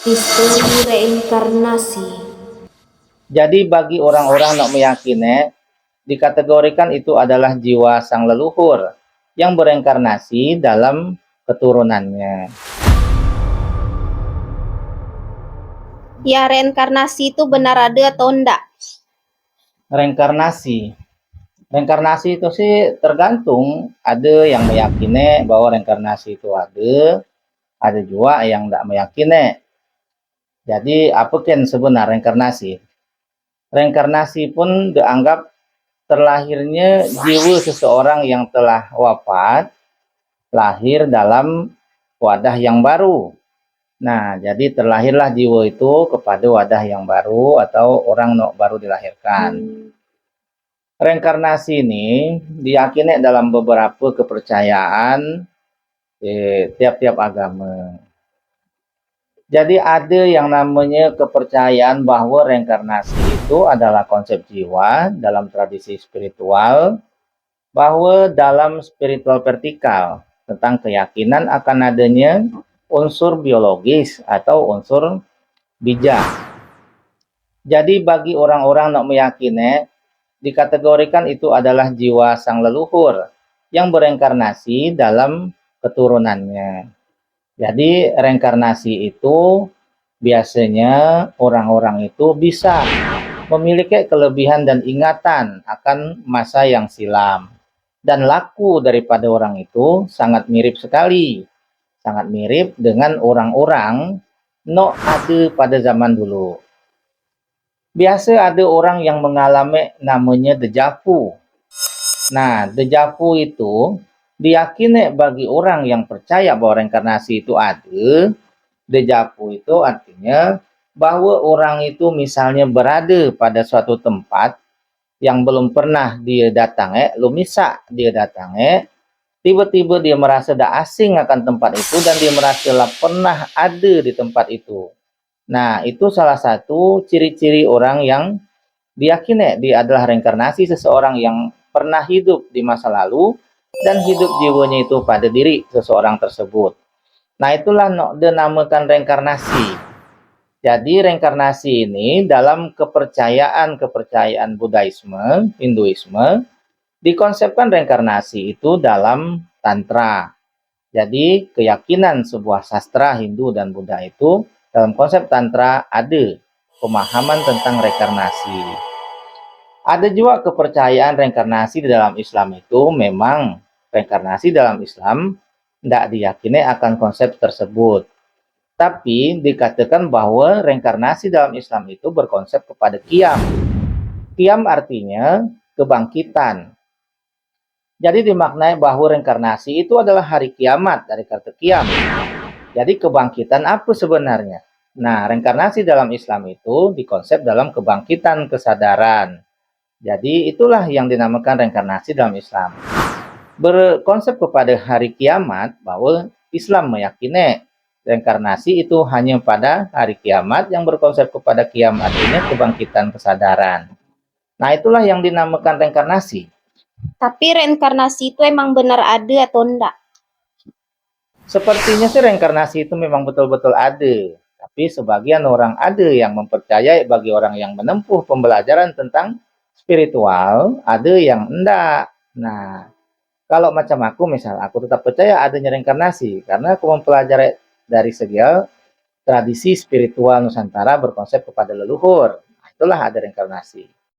Misteri reinkarnasi. Jadi bagi orang-orang yang meyakini, dikategorikan itu adalah jiwa sang leluhur yang bereinkarnasi dalam keturunannya. Ya, reinkarnasi itu benar ada atau enggak? Reinkarnasi. Reinkarnasi itu sih tergantung. Ada yang meyakini bahwa reinkarnasi itu ada juga yang tidak meyakini. Jadi apa kan sebenarnya reinkarnasi? Reinkarnasi pun dianggap terlahirnya jiwa seseorang yang telah wafat, lahir dalam wadah yang baru. Nah, jadi terlahirlah jiwa itu kepada wadah yang baru atau orang baru dilahirkan. Reinkarnasi ini diyakini dalam beberapa kepercayaan tiap-tiap agama. Jadi ada yang namanya kepercayaan bahwa reinkarnasi itu adalah konsep jiwa dalam tradisi spiritual, bahwa dalam spiritual vertikal tentang keyakinan akan adanya unsur biologis atau unsur bijak. Jadi bagi orang-orang yang meyakini, dikategorikan itu adalah jiwa sang leluhur yang bereinkarnasi dalam keturunannya. Jadi reinkarnasi itu biasanya orang-orang itu bisa memiliki kelebihan dan ingatan akan masa yang silam. Dan laku daripada orang itu sangat mirip sekali. Sangat mirip dengan orang-orang ada pada zaman dulu. Biasa ada orang yang mengalami namanya deja vu. Nah, deja vu itu diyakini bagi orang yang percaya bahwa reinkarnasi itu ada. Deja vu itu artinya bahwa orang itu misalnya berada pada suatu tempat yang belum pernah dia datangi, lumisa dia datangi, tiba-tiba dia merasa dah asing akan tempat itu dan dia merasa lah pernah ada di tempat itu. Nah, itu salah satu ciri-ciri orang yang diyakini dia adalah reinkarnasi seseorang yang pernah hidup di masa lalu dan hidup jiwanya itu pada diri seseorang tersebut. Nah, itulah dinamakan reinkarnasi. Jadi reinkarnasi ini dalam kepercayaan Buddhisme, Hinduisme, dikonsepkan reinkarnasi itu dalam Tantra. Jadi keyakinan sebuah sastra Hindu dan Buddha itu dalam konsep Tantra ada pemahaman tentang reinkarnasi. Ada juga kepercayaan reinkarnasi di dalam Islam itu memang reinkarnasi dalam Islam tidak diyakini akan konsep tersebut. Tapi dikatakan bahwa reinkarnasi dalam Islam itu berkonsep kepada qiyam. Qiyam artinya kebangkitan. Jadi dimaknai bahwa reinkarnasi itu adalah hari kiamat dari kata qiyam. Jadi kebangkitan apa sebenarnya? Nah, reinkarnasi dalam Islam itu dikonsep dalam kebangkitan kesadaran. Jadi itulah yang dinamakan reinkarnasi dalam Islam. Berkonsep kepada hari kiamat bahwa Islam meyakini reinkarnasi itu hanya pada hari kiamat yang berkonsep kepada qiyam artinya kebangkitan kesadaran. Nah, itulah yang dinamakan reinkarnasi. Tapi reinkarnasi itu emang benar ada atau enggak? Sepertinya sih reinkarnasi itu memang betul-betul ada. Tapi sebagian orang ada yang mempercayai bagi orang yang menempuh pembelajaran tentang spiritual, ada yang enggak. Nah, kalau macam aku misal, aku tetap percaya adanya reinkarnasi karena aku mempelajari dari segi tradisi spiritual Nusantara berkonsep kepada leluhur. Nah, itulah ada reinkarnasi.